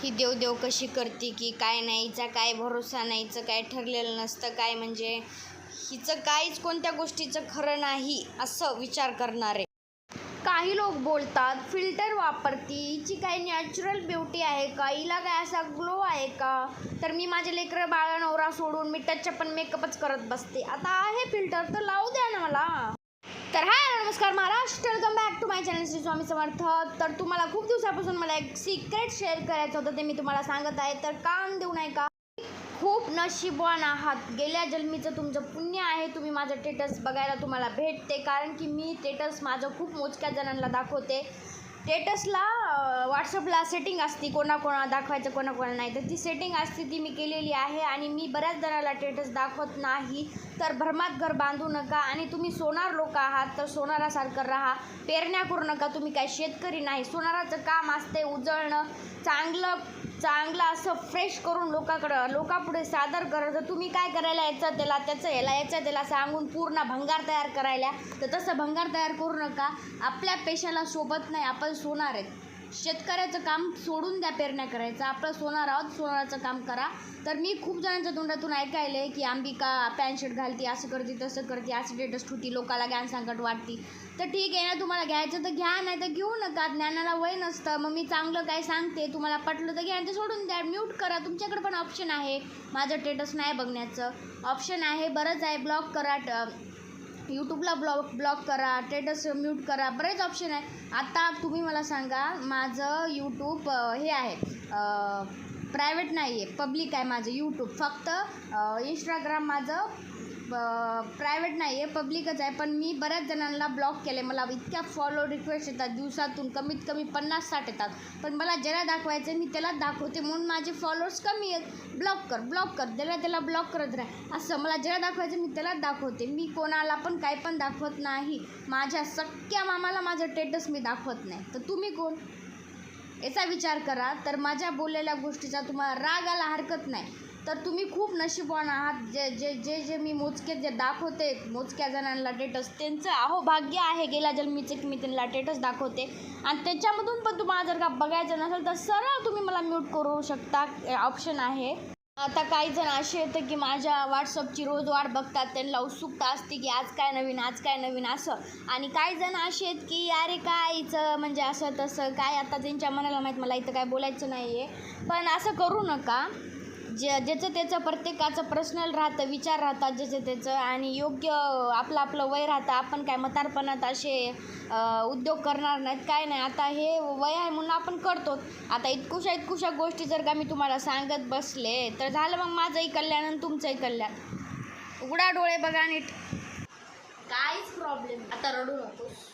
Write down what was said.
ही देव कशी करते की काय नाही, हिचा काय भरोसा नाही, हिचं काय ठरलेलं नसतं, काय म्हणजे हिचं काहीच कोणत्या गोष्टीचं खरं नाही असं विचार करणारे काही लोक बोलतात. फिल्टर वापरती, हिची काही नॅचरल ब्युटी आहे का, हिला काय असा ग्लो आहे का, तर मी माझे लेकरं बाळा नवरा सोडून मी टचअप पण मेकअपच करत बसते. आता आहे फिल्टर तर लावू द्या ना मला. तर हाय नमस्कार Maharashtra, welcome back to my channel Shri Swami Samarth. तर तुम्हाला खूप दिवसापासून मला एक सिक्रेट शेअर करायचं होतं, ते मी तुम्हाला सांगत आहे, तर कान देऊ नाही का. खूप नशीबवान आहात, गेल्या जन्मीचं तुमचं पुण्य आहे, तुम्ही माझं स्टेटस बघायला तुम्हाला भेटते. कारण की मी स्टेटस माझं खूप मोजक्या जणांना दाखवते. स्टेटसला व्हॉट्सअपला सेटिंग असते, कोणाकोणाला दाखवायचं कोणाकोणाला नाही, तर ती सेटिंग असते ती मी केलेली आहे. आणि मी बऱ्याच जणांना स्टेटस दाखवत नाही. तर भरमात घर बांधू नका. आणि तुम्ही सोनार लोक आहात तर सोनारासारखं राहा, पेरण्या करू नका. तुम्ही काय शेतकरी नाही. सोनाराचं काम असते उजळणं, चांगलं असं फ्रेश करून लोकापुढे सादर करायचं. तुम्ही काय करायला यायचं त्याला, त्याचं यायचं त्याला सांगून पूर्ण भंगार तयार करायला, तर तसं भंगार तयार करू नका. आपल्या पेशाला सोबत नाही, आपण सोनार आहेत. शेतकऱ्याचं काम सोडून द्या पेरण्या करायचं, आपलं सोनार आहोत, सोनाराचं काम करा. तर मी खूप जणांच्या तोंडातून ऐकायलं आहे की अंबिका पॅन्ट शर्ट घालते, असं करते तसं करते, असं स्टेटस ठेवती, लोकाला ज्ञान सांगत वाटते. तर ठीक आहे ना, तुम्हाला घ्यायचं तर घ्या, नाही तर घेऊ नका. ज्ञानाला वय नसतं. मग मी चांगलं काय सांगते, तुम्हाला पटलं तर घ्या, ते सोडून द्या, म्यूट करा. तुमच्याकडे पण ऑप्शन आहे, माझं स्टेटस नाही बघण्याचं ऑप्शन आहे, बरंच आहे. ब्लॉक करा, यूट्यूबला ब्लॉक करा, स्टेटस म्यूट करा, बरेच ऑप्शन आहे. आता तुम्ही मला सांगा, माझं यूट्यूब हे आहे प्रायव्हेट नाही आहे, पब्लिक आहे माझं यूट्यूब. फक्त इंस्टाग्राम माझं प्रायव्हेट नाही आहे, पब्लिकच आहे. पण मी बऱ्याच जणांना ब्लॉक केले. मला इतक्या फॉलो रिक्वेस्ट येतात दिवसातून, कमीत कमी 50-60 येतात. पण मला ज्याला दाखवायचं मी त्यालाच दाखवते, म्हणून माझे फॉलोअर्स कमी आहेत. ब्लॉक कर त्याला ब्लॉक करत राहा. असं मला ज्याला दाखवायचं मी त्यालाच दाखवते. मी कोणाला पण काय पण दाखवत नाही. माझ्या सख्या मामाला माझं स्टेटस मी दाखवत नाही. तर तुम्ही कोण याचा विचार करा. तर माझ्या बोललेल्या गोष्टीचा तुम्हाला राग आला हरकत नाही. तर तुम्ही खूप नशीबवान आहात. जे मी जे दाखवते मोजक्या जणांना स्टेटस, त्यांचं भाग्य आहे गेल्या जन्मीचं की मी त्यांना स्टेटस दाखवते. आणि त्याच्यामधून पण तुम्हाला जर का बघायचं नसेल तर सरळ तुम्ही मला म्यूट करू शकता, ऑप्शन आहे. आता काही जण असे येतं की माझ्या व्हॉट्सअपची रोज वाट बघतात, त्यांना उत्सुकता असते की आज काय नवीन असं. आणि काही जण असे आहेत की अरे काय हिचं म्हणजे असं तसं काय, आता त्यांच्या मनाला माहीत, मला इथं काय बोलायचं नाही आहे. पण असं करू नका. ज्याचं त्याचं प्रत्येकाचं पर्सनल राहतं, विचार राहतात ज्याचं त्याचं, आणि योग्य आपलं वय राहतं. आपण काय म्हातारपणात असे उद्योग करणार नाहीत, काय नाही. आता हे वय आहे म्हणून आपण करतो. आता इतकुशा गोष्टी जर का मी तुम्हाला सांगत बसले तर झालं मग माझंही कल्याण आणि तुमचंही कल्याण. उघडा डोळे, बघा नीट, काहीच प्रॉब्लेम. आता रडू नकोस.